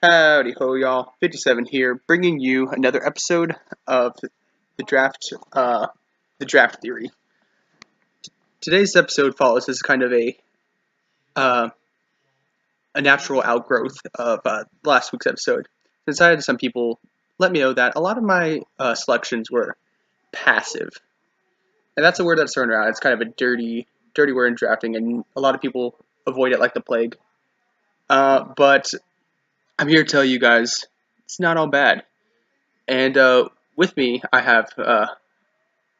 Howdy ho, y'all. 57 here, bringing you another episode of the draft, the draft theory. Today's episode follows as kind of uh, a natural outgrowth of last week's episode. Since I had some people let me know that a lot of my selections were passive, and that's a word that's thrown around. It's kind of a dirty word in drafting, and a lot of people avoid it like the plague. But I'm here to tell you guys it's not all bad. And with me, I have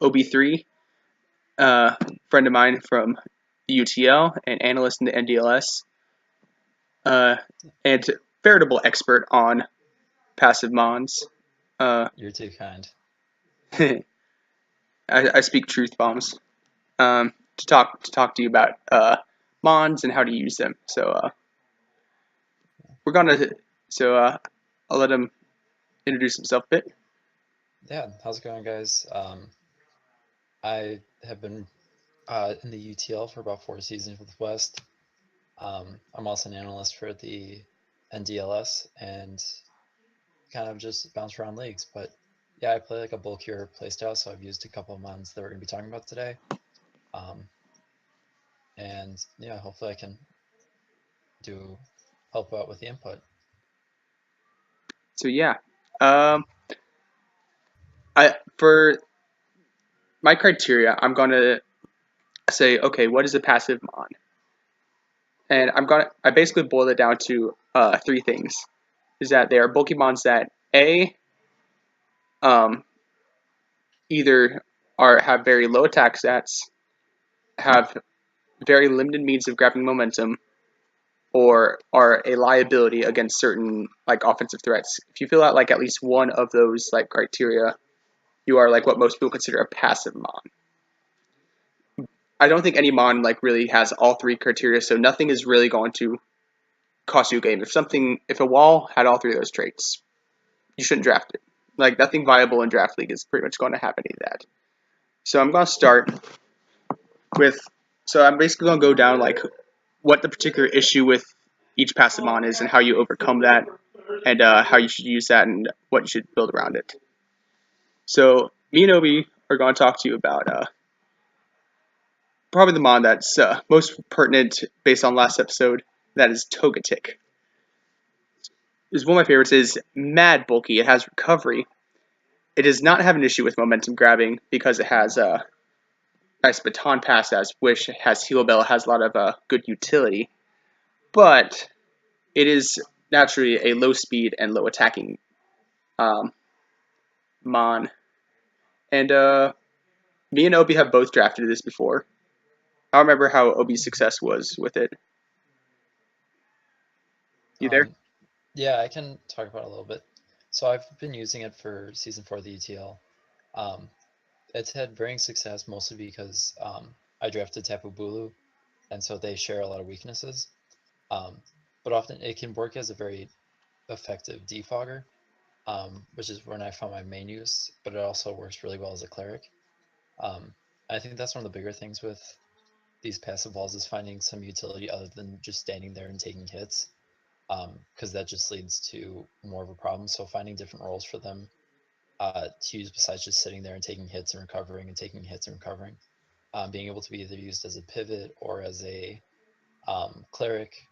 OB3, friend of mine from the UTL, and analyst in the NDLS, uh, and veritable expert on passive Mons. You're too kind. I speak truth bombs to talk to you about Mons and how to use them. We're gonna so I'll let him introduce himself a bit. Yeah, how's it going, guys? I have been in the UTL for about 4 seasons with West. I'm also an analyst for the NDLS and kind of just bounce around leagues. But yeah, I play like a bulkier playstyle, so I've used a couple of mons that we're going to be talking about today. Um, and yeah, hopefully I can do help out with the input. So yeah, um, I for my criteria, I'm gonna say, okay, what is a passive mon? And I basically boil it down to three things. Is that they are Pokemons that um, either have very low attack stats, have very limited means of grabbing momentum, or are a liability against certain like offensive threats. If you fill out like at least one of those like criteria, you are like what most people consider a passive mon. I don't think any mon like really has all three criteria, so nothing is really going to cost you a game. If a wall had all three of those traits, you shouldn't draft it. Like nothing viable in draft league is pretty much going to have any of that. So I'm going to start with. So I'm basically going to go down like what the particular issue with each passive mon is and how you overcome that, and how you should use that and what you should build around it. So me and Obi are going to talk to you about probably the mon that's most pertinent based on last episode. That is Togetic. Is one of my favorites. Is mad bulky. It has recovery. It does not have an issue with momentum grabbing because it has a nice baton pass as Wish, has Heal Bell, has a lot of good utility. But it is naturally a low speed and low attacking um, Mon. And me and Obi have both drafted this before. I don't remember how Obi's success was with it. You there? Um, yeah, I can talk about it a little bit. So I've been using it for season 4 of the UTL. Um, it's had varying success mostly because I drafted Tapu Bulu, and so they share a lot of weaknesses. Um, but often it can work as a very effective defogger, which is when I found my main use, but it also works really well as a cleric. Um, I think that's one of the bigger things with these passive walls is finding some utility other than just standing there and taking hits, because that just leads to more of a problem. So finding different roles for them to use besides just sitting there and taking hits and recovering and taking hits and recovering, being able to be either used as a pivot or as a cleric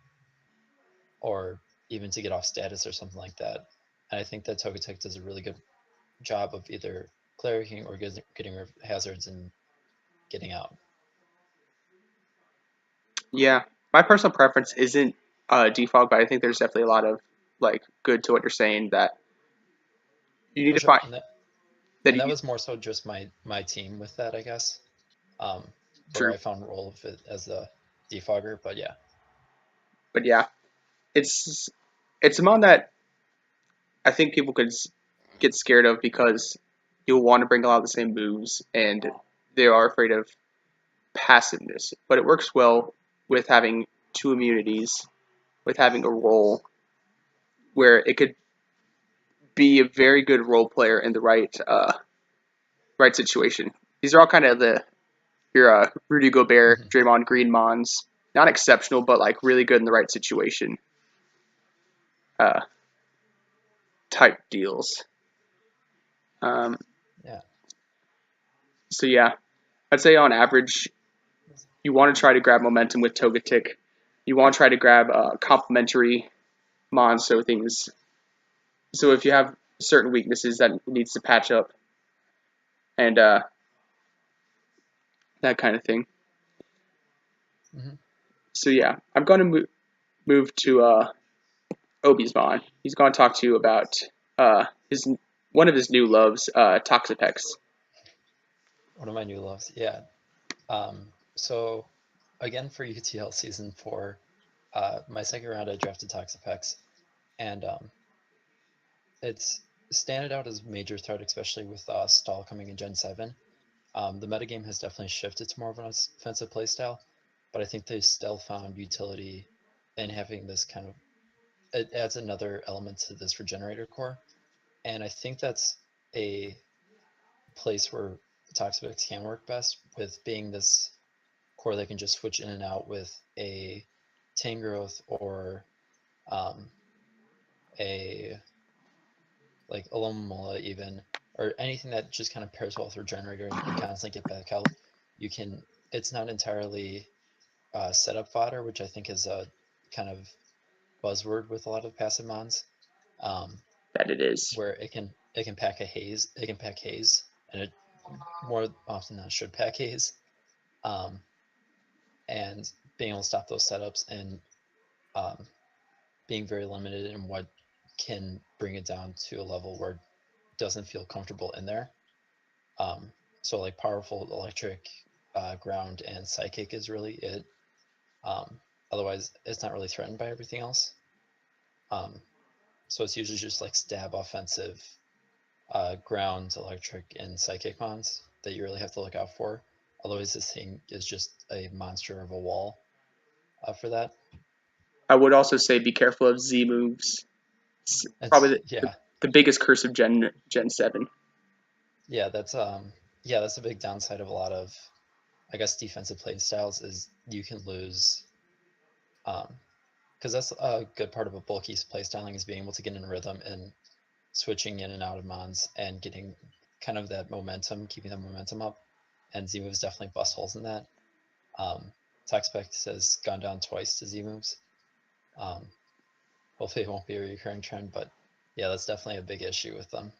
or even to get off status or something like that. And I think that Togetic does a really good job of either clericing or getting rid of hazards and getting out. Yeah. My personal preference isn't defog, but I think there's definitely a lot of like good to what you're saying that you need For to sure. find that And that you was more so just my team with that, I guess. Where true. I found role of it as the defogger, but yeah. But yeah, it's it's a mon that I think people could get scared of because you'll want to bring a lot of the same moves and they are afraid of passiveness. But it works well with having two immunities, with having a role where it could be a very good role player in the right situation. These are all kind of the your Rudy Gobert, Mhm. Draymond Green Mons. Not exceptional, but like really good in the right situation. Uh, type deals. Um, Yeah. so yeah, I'd say on average, you want to try to grab momentum with Togetic. You want to try to grab complementary Mons, so things. So if you have certain weaknesses that it needs to patch up, and that kind of thing. Hmm. So yeah, I'm going to move to Obi's Mon. He's going to talk to you about his one of his new loves, Toxapex. One of my new loves. Yeah. So again for UTL season 4, my second round I drafted Toxapex, and it's standing out as major threat, especially with Stall coming in Gen 7. The metagame has definitely shifted to more of an offensive playstyle, but I think they still found utility in having this kind of, it adds another element to this regenerator core. And I think that's a place where Toxapex can work best, with being this core that can just switch in and out with a Tangrowth or um, a like Alomomola even, or anything that just kind of pairs well with Regenerator and you can constantly get back health. You can, it's not entirely setup fodder, which I think is a kind of buzzword with a lot of passive mons, um, That it is. where it can pack a haze, it can pack haze, and it more often than not should pack haze, um, and being able to stop those setups and um, being very limited in what can bring it down to a level where it doesn't feel comfortable in there. Um, so like powerful electric, ground, and psychic is really it. Um, Otherwise, it's not really threatened by everything else. Um, so it's usually just like stab offensive, ground, electric, and psychic mons that you really have to look out for. Otherwise, this thing is just a monster of a wall for that. I would also say be careful of Z moves. It's probably It's yeah, the biggest curse of Gen 7. yeah. That's a big downside of a lot of, I guess, defensive play styles is you can lose, because that's a good part of a bulky playstyling is being able to get in rhythm and switching in and out of mons and getting kind of that momentum, keeping that momentum up. And Z moves definitely bust holes in that. Um, Toxapex has gone down twice to Z moves. Um, Hopefully, it won't be a recurring trend, but yeah, that's definitely a big issue with them.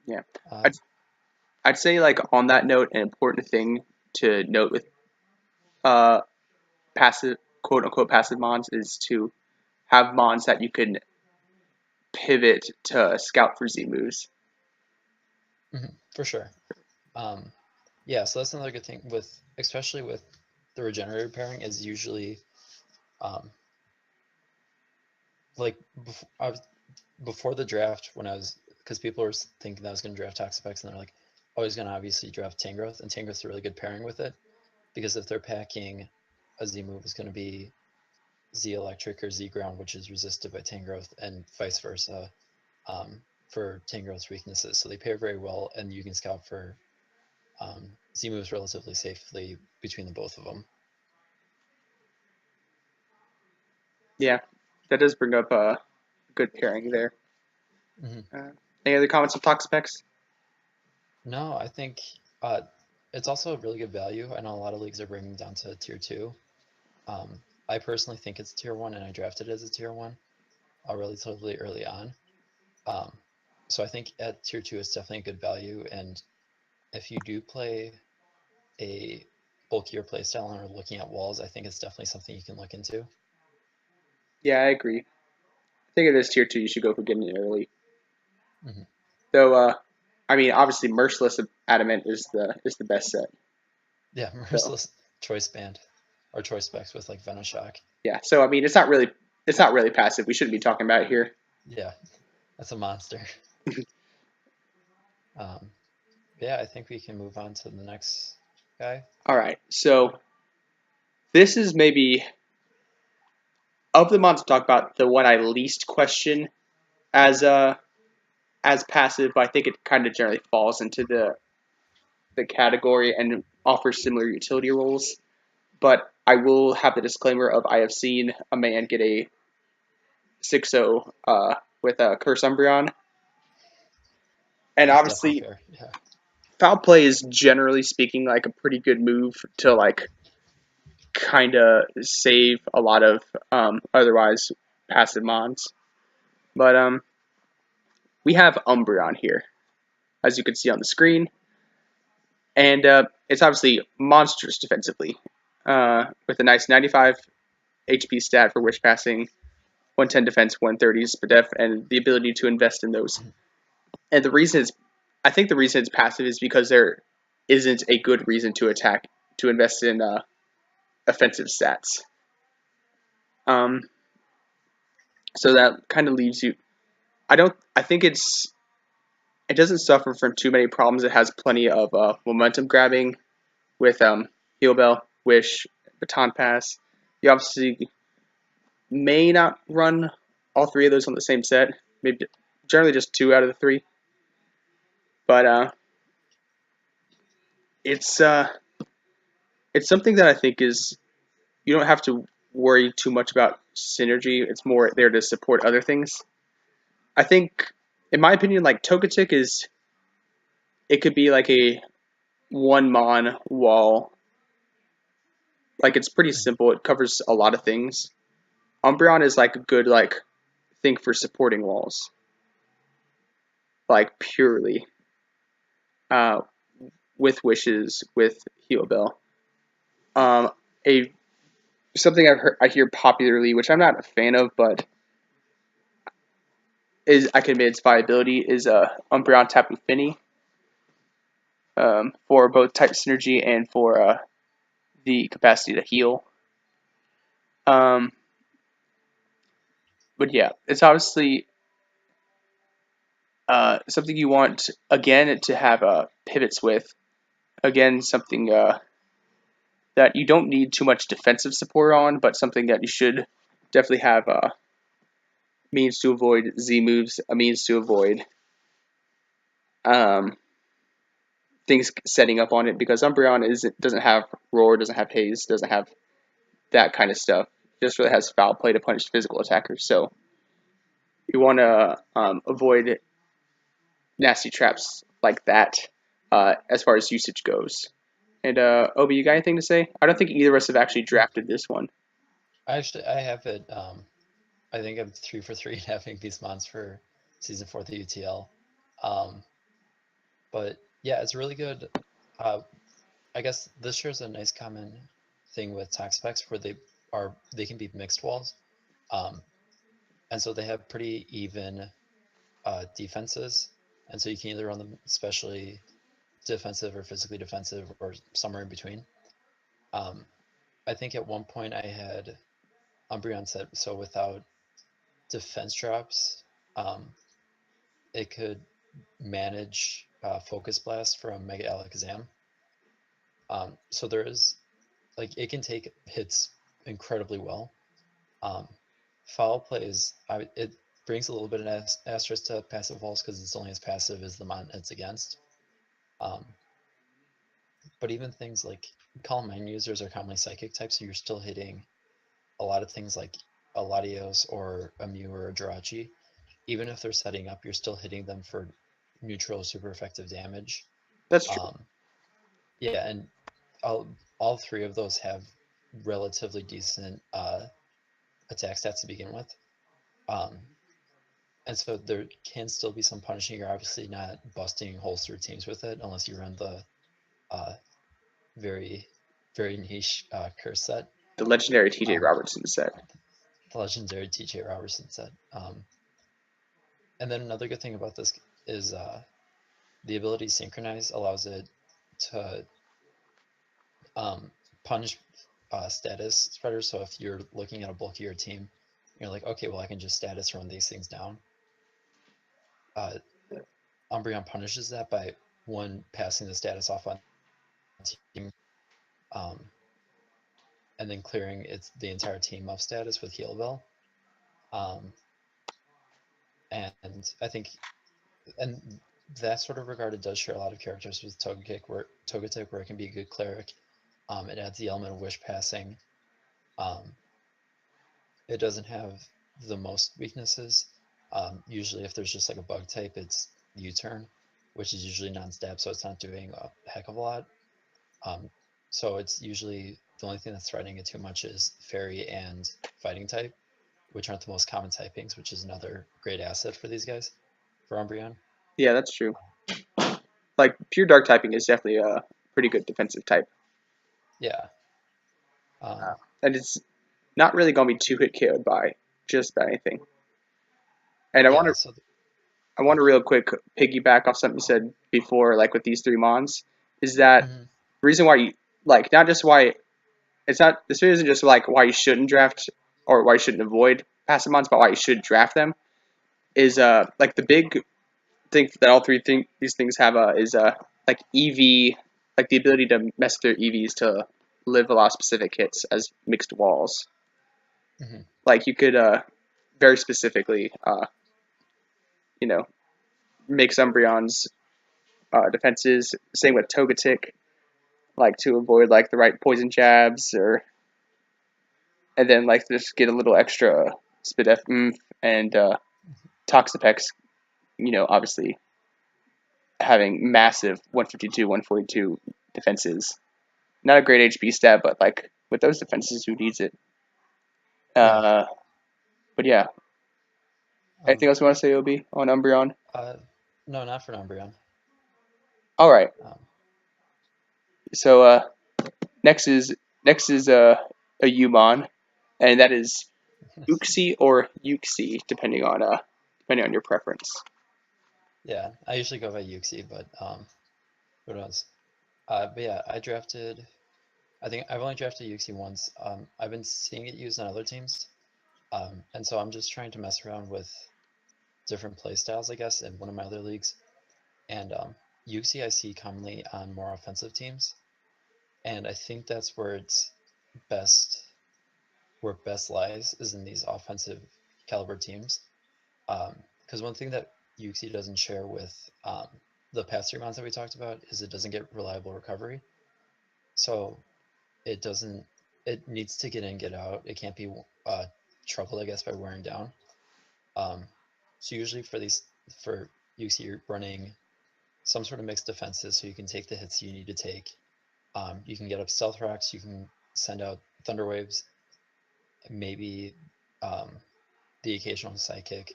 Yeah. Uh, I'd, I'd say, like, on that note, an important thing to note with uh, passive, quote unquote, passive Mons is to have Mons that you can pivot to scout for Z moves. for sure. Um, yeah, so that's another good thing with, especially with the regenerator pairing, is usually um, like before the draft when I was, because people were thinking that I was going to draft Toxapex and they're like, oh, he's going to obviously draft Tangrowth, and Tangrowth's a really good pairing with it because if they're packing a Z move, is going to be Z Electric or Z Ground, which is resisted by Tangrowth, and vice versa for Tangrowth's weaknesses. So they pair very well, and you can scout for Z moves relatively safely between the both of them. Yeah, that does bring up a good pairing there. Mm-hmm. Any other comments on Toxapex? No, I think uh, it's also a really good value. I know a lot of leagues are bringing down to tier 2. I personally think it's tier 1, and I drafted it as a tier 1 relatively early on. Um, so I think at tier 2, it's definitely a good value. And if you do play a bulkier playstyle and are looking at walls, I think it's definitely something you can look into. Yeah, I agree. I think it is tier 2. You should go for getting it early. Mm-hmm. Though, I mean, obviously, Merciless Adamant is the best set. Yeah, So Merciless Choice Band or Choice Specs with like Venoshock. yeah, so I mean, it's not really passive. We shouldn't be talking about it here. Yeah, that's a monster. Um, yeah, I think we can move on to the next guy. All right, so this is maybe of the mods to talk about the one I least question as as passive, but I think it kind of generally falls into the category and offers similar utility roles. But I will have the disclaimer of I have seen a man get a 6-0 with Curse Umbreon. And That's definitely obviously, fair. Yeah. Foul Play is generally speaking like a pretty good move to like kind of save a lot of otherwise passive Mons. But we have Umbreon here, as you can see on the screen, and it's obviously monstrous defensively, with a nice 95 HP stat for Wish Passing, 110 defense, 130 def, and the ability to invest in those. And I think the reason it's passive is because there isn't a good reason to invest in offensive stats. So that kind of leaves you. I think it doesn't suffer from too many problems. It has plenty of momentum grabbing with Heal Bell, Wish, Baton Pass. You obviously may not run all three of those on the same set. Maybe generally just 2 out of the 3. But it's it's something that I think is you don't have to worry too much about synergy. It's more there to support other things. I think, in my opinion, like Togetic it could be like a one mon wall. Like it's pretty simple. It covers a lot of things. Umbreon is like a good like thing for supporting walls, like purely uh, with wishes with Heal Bell. A something I hear popularly, which I'm not a fan of, but is I can admit its viability is Umbreon Tapu Fini for both type synergy and for the capacity to heal. Um, but yeah, it's obviously something you want again to have pivots with. Again, something that you don't need too much defensive support on, but something that you should definitely have means to avoid Z moves, a means to avoid um, things setting up on it because Umbreon doesn't have Roar, doesn't have Haze, doesn't have that kind of stuff. It just really has Foul Play to punish physical attackers. So you want to avoid nasty traps like that as far as usage goes. And Obi, you got anything to say? I don't think either of us have actually drafted this one. I have it. I think I'm 3 for 3 having these mons for season 4 of the UTL. Um, but yeah, it's really good. Uh, I guess this shares a nice common thing with Toxapex where they can be mixed walls. Um, and so they have pretty even defenses. And so you can either run them especially defensive or physically defensive or somewhere in between. I think at one point I had Umbreon set so without defense drops, um, it could manage Focus Blast from Mega Alakazam. So there is, like, it can take hits incredibly well. Um, Foul plays, it brings a little bit of asterisk to passive walls because it's only as passive as the mon it's against. Um, but even things like Calm Mind users are commonly psychic types, so you're still hitting a lot of things like a Latios or a Mew or a Jirachi. Even if they're setting up, you're still hitting them for neutral super effective damage. That's true. Um, yeah, and all 3 of those have relatively decent attack stats to begin with. Um, and so there can still be some punishing. You're obviously not busting holes through teams with it unless you run the uh, very, very niche curse set. The legendary TJ Um, Robertson set. the legendary TJ Robertson set. And then another good thing about this is the ability to synchronize allows it to punish status spreaders. So if you're looking at a bulkier team, you're like, okay, well, I can just status run these things down. Umbreon punishes that by one passing the status off on team, um, and then clearing the entire team of status with Heal Bell. And I think, and that sort of regard, it does share a lot of characters with Togetic, where it can be a good cleric. It adds the element of wish passing. It doesn't have the most weaknesses. Usually, if there's just like a bug type, it's U-turn, which is usually non-stab, so it's not doing a heck of a lot. Um, so it's usually the only thing that's threatening it too much is fairy and fighting type, which aren't the most common typings, which is another great asset for these guys, for Umbreon. Yeah, that's true. Like pure dark typing is definitely a pretty good defensive type, Yeah. Um, and it's not really going to be two hit KO'd by just about anything. And yeah. So, I want to real quick piggyback off something you said before, like with these three Mons, is that mhm, the reason why you like not just why it's not this video isn't just like why you shouldn't draft or why you shouldn't avoid passive Mons, but why you should draft them is like the big thing that all these things have is like EV, like the ability to mess with their EVs to live a lot of specific hits as mixed walls. mhm, Like you could very specifically you know mix Umbreon's defenses. Same with Togetic, like to avoid like the right poison jabs or and then like just get a little extra spit F and Toxapex, obviously having massive 152, 142 defenses. Not a great HP stat, but like with those defenses, who needs it? yeah. Uh, but yeah, anything Um, else you want to say, Ob, on Umbreon? uh, no, not for Umbreon. All right. Um, So next is a Umon, and that is Uxie or Uxie, depending on your preference. yeah, I usually go by Yuxi, but who knows? But yeah, I think I've only drafted Yuxi once. I've been seeing it used on other teams. And so I'm just trying to mess around with different play styles, I guess, in one of my other leagues. And Yuxi I see commonly on more offensive teams, and I think that's best where it best lies is in these offensive caliber teams. Because one thing that Yuxi doesn't share with the past three mounts that we talked about is it doesn't get reliable recovery. So it doesn't. It needs to get in, get out. It can't be troubled, I guess, by wearing down. Um, so usually for Yuxi, you're running some sort of mixed defenses so you can take the hits you need to take. You can get up stealth rocks, you can send out thunder waves, maybe um, the occasional sidekick,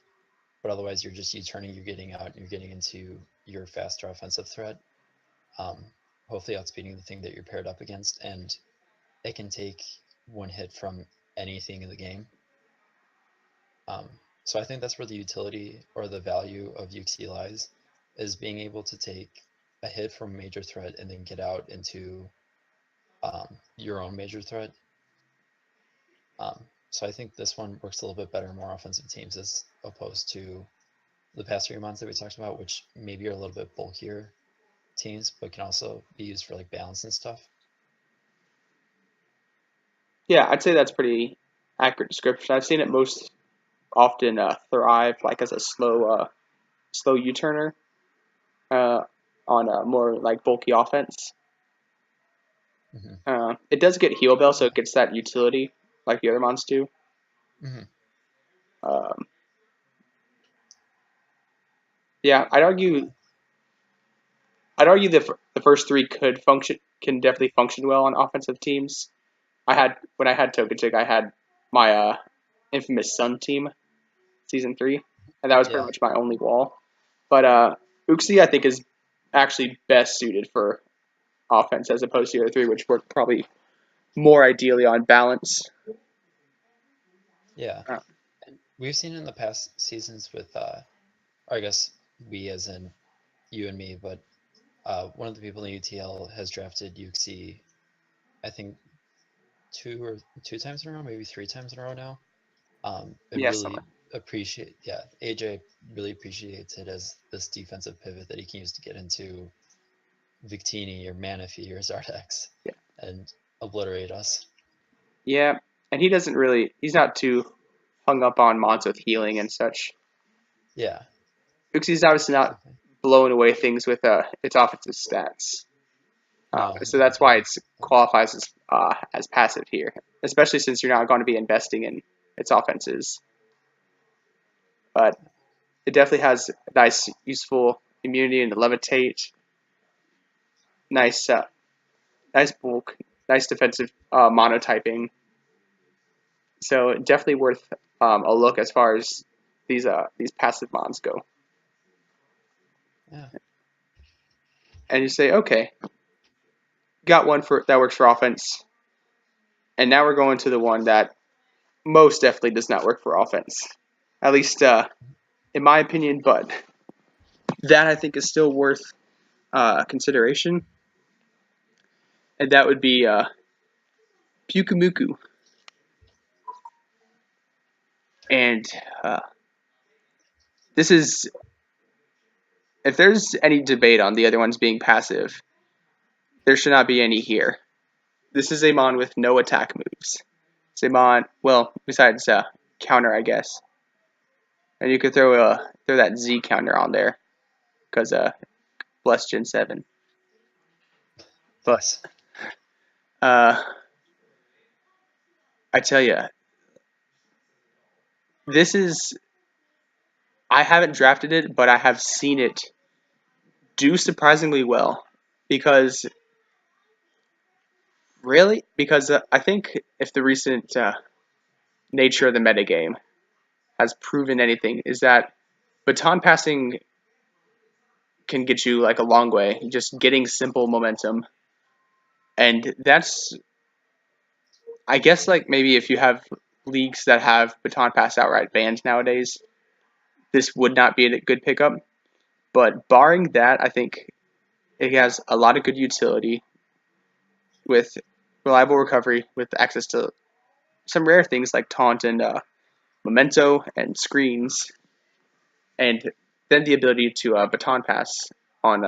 but otherwise you're just U-turning, you're getting out, and you're getting into your faster offensive threat. Um, Hopefully outspeeding the thing that you're paired up against, and it can take one hit from anything in the game. Um, so I think that's where the utility or the value of Yuxi lies, is being able to take a hit from a major threat and then get out into your own major threat. So I think this one works a little bit better in more offensive teams as opposed to the past three months that we talked about, which maybe are a little bit bulkier teams, but can also be used for like balance and stuff. Yeah, I'd say that's pretty accurate description. I've seen it most often thrive like as a slow U-turner uh, on a more like bulky offense. Hmm. It does get heal bell, so Yeah. it gets that utility like the other mons do. Hmm. Um, yeah, I'd argue the first three can definitely function well on offensive teams. When I had Togetic, I had my infamous Sun team season 3, and that was pretty Yeah. much my only wall. But Uxie I think is actually best suited for offense as opposed to the other three, which work probably more ideally on balance. Yeah. Uh, And we've seen in the past seasons with, or I guess we as in you and me, but one of the people in UTL has drafted Yuxi, I think two times in a row, maybe three times in a row now. And yeah, something. really yeah, AJ really appreciates it as this defensive pivot that he can use to get into Victini or Manaphy or Zardex Yeah, and obliterate us. yeah, and he's not too hung up on mods with healing and such. Yeah, Uxie's obviously not definitely. blowing away things with its offensive stats. No, So that's why it qualifies as passive here, especially since you're not going to be investing in its offenses. But It definitely has nice, useful immunity and levitate. Nice, nice bulk. Nice defensive monotyping. So definitely worth a look as far as these passive mons go. Yeah. And you say, okay, got one for that works for offense, and now we're going to the one that most definitely does not work for offense, at least in my opinion. But that I think is still worth consideration, and that would be Pew Komoku. And this is, if there's any debate on the other ones being passive, there should not be any here. This is a mon with no attack moves. It's a mon, well, besides counter, I guess. And you could throw that Z counter on there because bless Gen 7. But Yes. uh, I tell you, this is, I haven't drafted it, but I have seen it do surprisingly well. Because, really? Because I think if the recent nature of the metagame has proven anything, is that baton passing can get you like a long way, just getting simple momentum. And that's, I guess, like maybe if you have leagues that have baton pass outright banned nowadays, this would not be a good pickup. But barring that, I think it has a lot of good utility with reliable recovery, with access to some rare things like taunt and memento and screens, and then the ability to baton pass on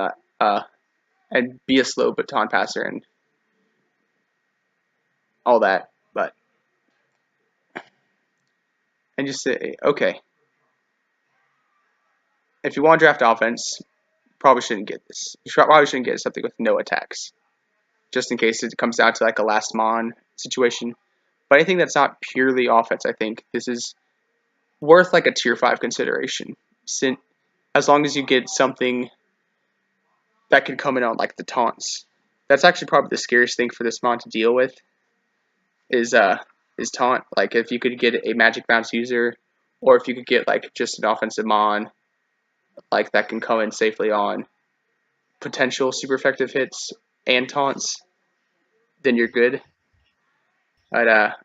and be a slow baton passer and all that. But and just say, okay, if you want to draft offense, probably shouldn't get this. You probably shouldn't get something with no attacks, just in case it comes down to like a last mon situation. But anything that's not purely offense, I think this is worth like a tier 5 consideration. Since as long as you get something that can come in on like the taunts. That's actually probably the scariest thing for this mon to deal with is uh is taunt. Like if you could get a magic bounce user, or if you could get like just an offensive mon like that can come in safely on potential super effective hits and taunts, then you're good. But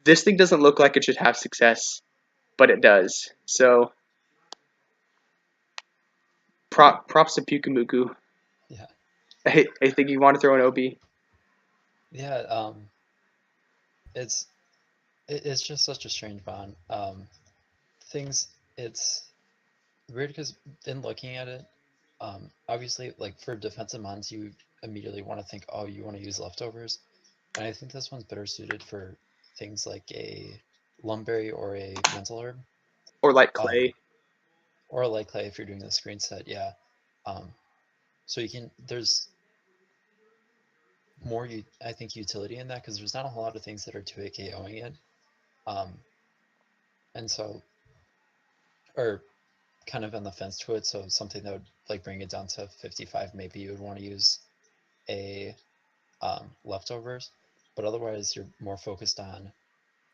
this thing doesn't look like it should have success, but it does. So props to Pew Komoku. Yeah. I think you want to throw an OB. Yeah. It's it's just such a strange bond. Things it's weird because in looking at it, obviously like for defensive mons, you immediately want to think, oh, you want to use leftovers, and I think this one's better suited for things like a lumberry or a mental herb, Or like um, Clay. or like clay if you're doing the screen set. Yeah. Um, so you can there's more I think utility in that because there's not a whole lot of things that are 2 KOing it. Um, and so or kind of on the fence to it. So something that would like bring it down to 55, maybe you would want to use a leftovers, but otherwise you're more focused on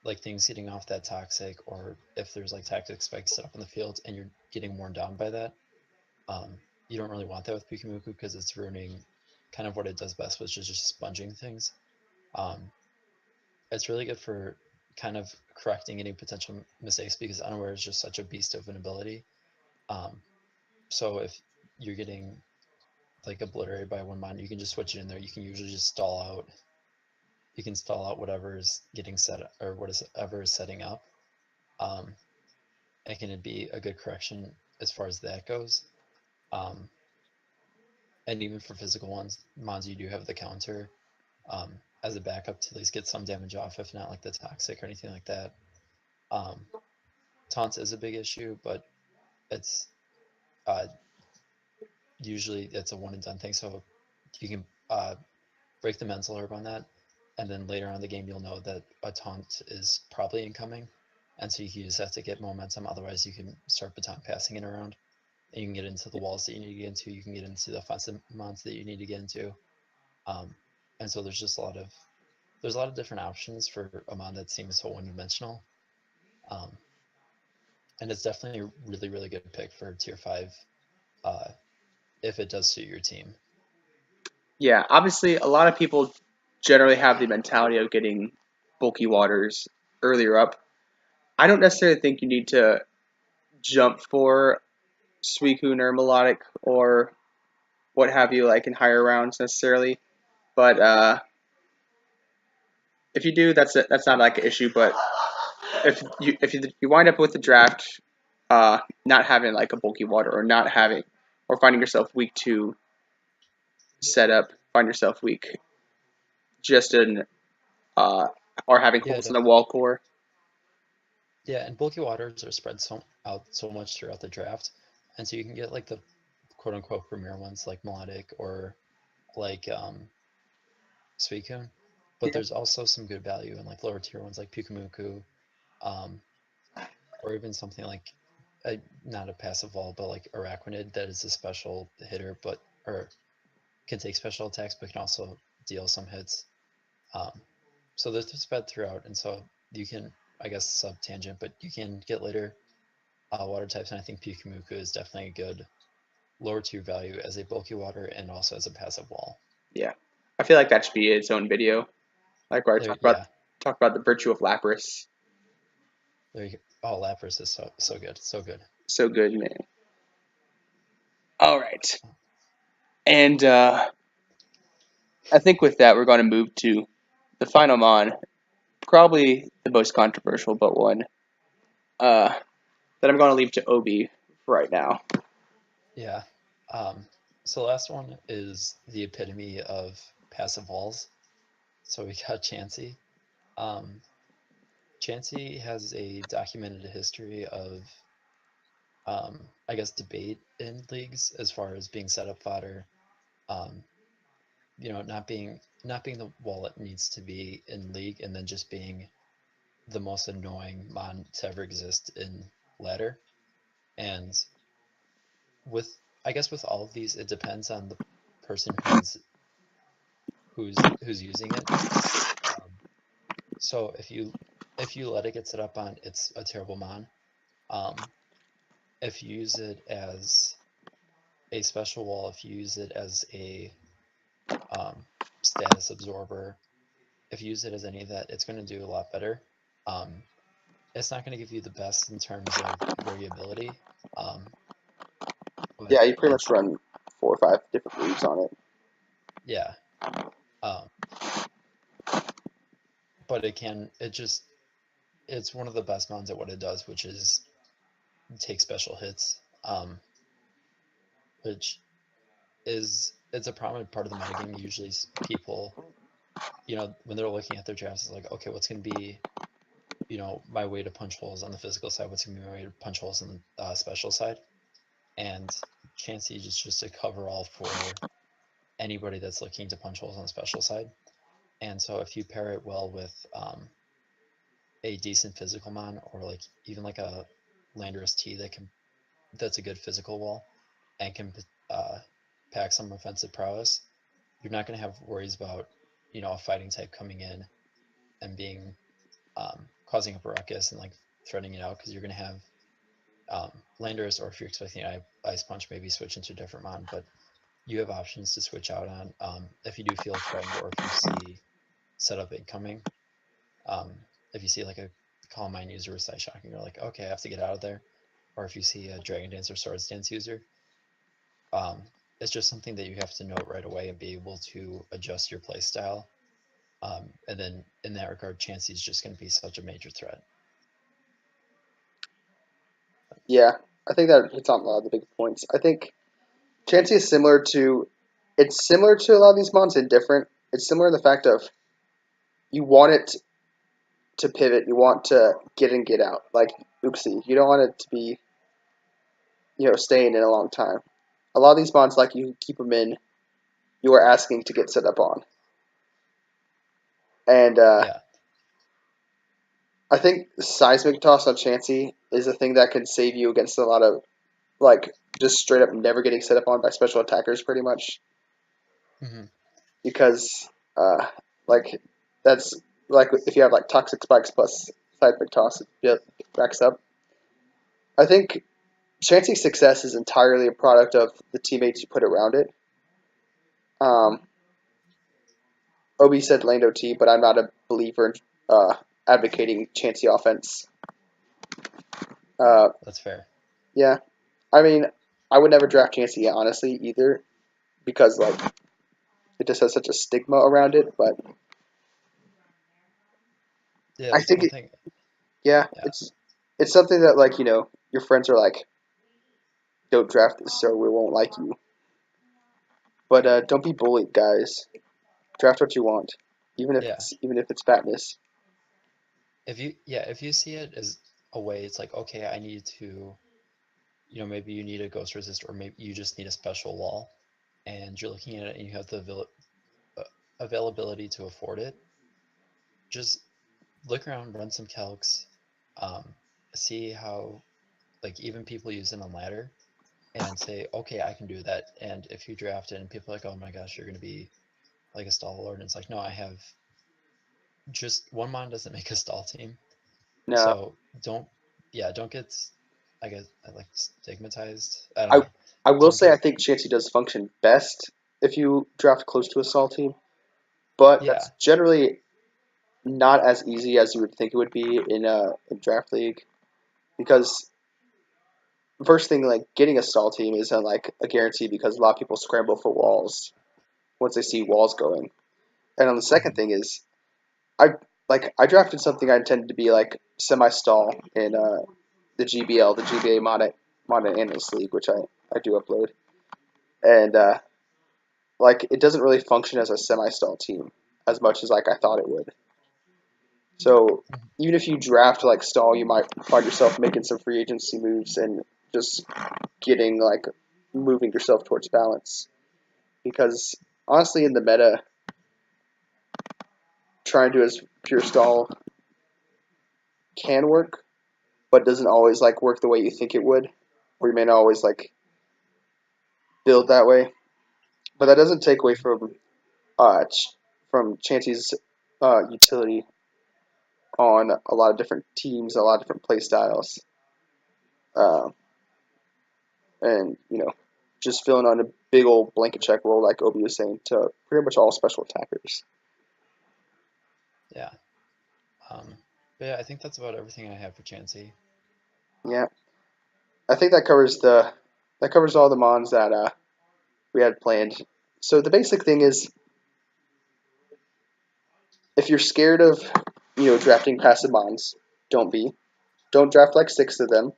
like things getting off that toxic, or if there's like tactic spikes set up in the field and you're getting worn down by that. Um, you don't really want that with Pikachu because it's ruining kind of what it does best, which is just sponging things. Um, it's really good for kind of correcting any potential mistakes because unaware is just such a beast of an ability. Um, so if you're getting like obliterated by one mon, you can just switch it in there. You can usually just stall out. You can stall out whatever is getting set or whatever is setting up. Um, and can it be a good correction as far as that goes? Um, and even for physical ones, mons you do have the counter as a backup to at least get some damage off, if not like the toxic or anything like that. Um, taunts is a big issue, but it's uh, usually it's a one and done thing. So you can break the mental herb on that, and then later on in the game you'll know that a taunt is probably incoming, and so you just have to get momentum. Otherwise, you can start baton passing it around, and you can get into the walls that you need to get into. You can get into the offensive mons that you need to get into, um, and so there's a lot of different options for a mon that seems so one-dimensional, um, and it's definitely a really good pick for tier 5 uh, if it does suit your team. Yeah, obviously, a lot of people generally have the mentality of getting bulky waters earlier up. I don't necessarily think you need to jump for Suicune or Melodic or what have you, like in higher rounds necessarily. But if you do, that's not like an issue. But if you wind up with the draft, not having like a bulky water or not having or finding yourself weak to setup, find yourself weak just in uh, or having Yeah, holes in the definitely. wall core. Yeah, and bulky waters are spread out so much throughout the draft, and so you can get like the quote unquote premier ones like Melodic or like Suicune, but Yeah, there's also some good value in like lower tier ones like Pew Komoku, um, or even something like not a passive wall, but like Araquanid that is a special hitter, but or can take special attacks, but can also deal some hits. Um, so there's spread throughout, and so you can, I guess, sub tangent, but you can get later water types, and I think Pew Komoku is definitely a good lower tier value as a bulky water and also as a passive wall. yeah. I feel like that should be its own video, like where I There, yeah, talk about the virtue of Lapras. there you go. Oh, Lapras is so good, so good. So good, man. All right, and I think with that we're going to move to the final mon, probably the most controversial, but one uh, that I'm going to leave to Obi for right now. Yeah. Um, so the last one is the epitome of passive walls. So we got Chansey. Um, Chansey has a documented history of, I guess, debate in leagues as far as being setup fodder. Um, not being the wall it needs to be in league, and then just being the most annoying mon to ever exist in ladder. And with I guess with all of these, it depends on the person who's using it. Um, so if you let it get set up on, it's a terrible mon. Um, if you use it as a special wall, if you use it as a um, status absorber, if you use it as any of that, it's going to do a lot better. Um, it's not going to give you the best in terms of variability, um, but Yeah, you pretty much it's run 4 or 5 different moves on it. yeah. Um, but it's one of the best mons at what it does, which is take special hits, which it's a prominent part of the metagame. Usually, people, when they're looking at their drafts, it's like, okay, what's going to be, my way to punch holes on the physical side? What's going to be my way to punch holes on the special side? And Chansey is just a cover all for anybody that's looking to punch holes on the special side. And so if you pair it well with a decent physical mon, or like even like a Landorus T that's a good physical wall and can uh, pack some offensive prowess, you're not going to have worries about a fighting type coming in and being causing up a ruckus and like threading it out, because you're going to have Landorus, or if you're expecting Ice Punch, maybe switch into a different mon, but you have options to switch out on if you do feel threatened, or if you see setup incoming. Um, if you see like a Calm Mind user with Side Shocking, you're like, okay, I have to get out of there. Or if you see a Dragon Dance or Swords Dance user, um, it's just something that you have to note right away and be able to adjust your play style. And then in that regard, Chansey is just going to be such a major threat. Yeah, I think that hits on a lot of the big points. I think Chansey is similar to it's similar to a lot of these mons and different. It's similar in the fact of you want it to pivot, you want to get in, get out. Like Oopsie, you don't want it to be staying in a long time. A lot of these mons, like you keep them in, you are asking to get set up on, and Yeah, I think seismic toss on Chansey is a thing that can save you against a lot of like just straight up never getting set up on by special attackers, pretty much. Hmm. Because like that's like if you have like toxic spikes plus seismic toss, it backs up. I think Chansey's success is entirely a product of the teammates you put around it. Um, Obi said Lando T, but I'm not a believer in advocating Chansey offense. Uh, That's fair. yeah, I mean, I would never draft Chansey honestly either because like it just has such a stigma around it. But Yeah, I think one it, thing. yeah, Yeah, it's something that like your friends are like, don't draft this so we won't like you. But don't be bullied, guys. Draft what you want, yeah. even if it's fatness. If you see it as a way, it's like, okay, I need to, maybe you need a ghost resist, or maybe you just need a special wall, and you're looking at it and you have the uh, availability to afford it. Just look around, run some calcs, um, see how like even people use it on ladder, and say, okay, I can do that. And if you draft it and people are like, oh my gosh, you're gonna be like a stalwart, and it's like, no, I have just one mon doesn't make a stall team. No, So don't, yeah, don't get, I guess, like stigmatized. I don't I know. I will Don't say I get, think Chansey does function best if you draft close to a Saul team, but yeah, that's generally not as easy as you would think it would be in draft league because first thing like getting a stall team isn't like a guarantee because a lot of people scramble for walls once they see walls going. And on the second mhm, thing is I drafted something I intended to be like semi stall in the GBL, the GBA Modern Analyst League, which I do upload. And like it doesn't really function as a semi stall team as much as like I thought it would. So mhm. even if you draft like stall, you might find yourself making some free agency moves and just getting like moving yourself towards balance. Because honestly, in the meta, trying to do as pure stall can work, but doesn't always like work the way you think it would, or you may not always like build that way. But that doesn't take away from Chansey's utility on a lot of different teams, a lot of different play styles, uh, and just filling on a big old blanket check role like Obi was saying to pretty much all special attackers. Yeah. Um, but yeah, I think that's about everything I have for Chansey. Yeah, I think that covers all the mons that we had planned. So the basic thing is, if you're scared of drafting passive mons, don't be. Don't draft like six of them,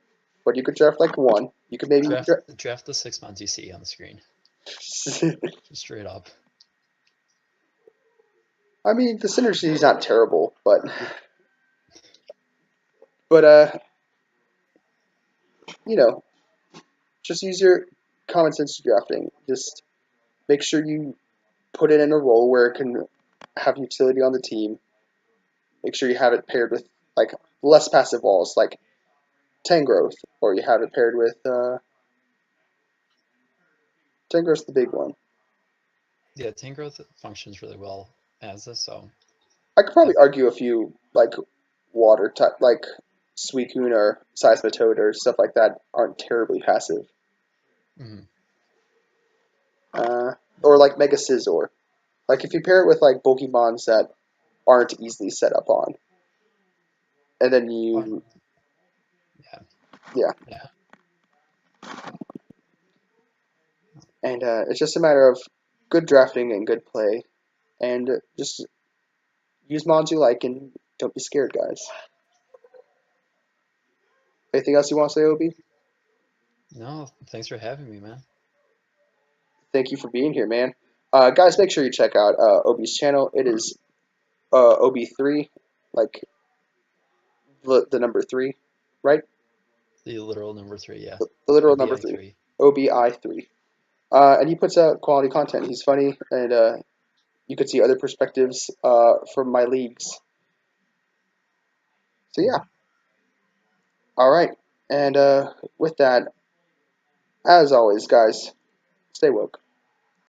but you could draft like one. You could maybe Draft the 6 months you see on the screen, just straight up. I mean, the synergy is not terrible, but you know, just use your common sense drafting. Just make sure you put it in a role where it can have utility on the team. Make sure you have it paired with like less passive walls, like Tangrowth, or you have it paired with Tangrowth's the big one. Yeah, Tangrowth functions really well as this, so I could probably I've, argue a few like water type, like Suicune or Seismitoad or stuff like that aren't terribly passive. mhm. Uh, or like Mega Scizor. Like if you pair it with like Pokemons that aren't easily set up on, and then Oh, you, yeah, yeah, yeah, and it's just a matter of good drafting and good play, and just use mons you like and don't be scared, guys. Anything else you want to say, Obi? no, thanks for having me, man. Thank you for being here, man. Guys, make sure you check out Obi's channel. It is OB3, like the number three, right? The literal number 3, yeah. The literal number OBI three, 3. OBI3. And he puts out quality content. He's funny, and you could see other perspectives from my leagues. So yeah, all right. And with that, as always, guys, stay woke.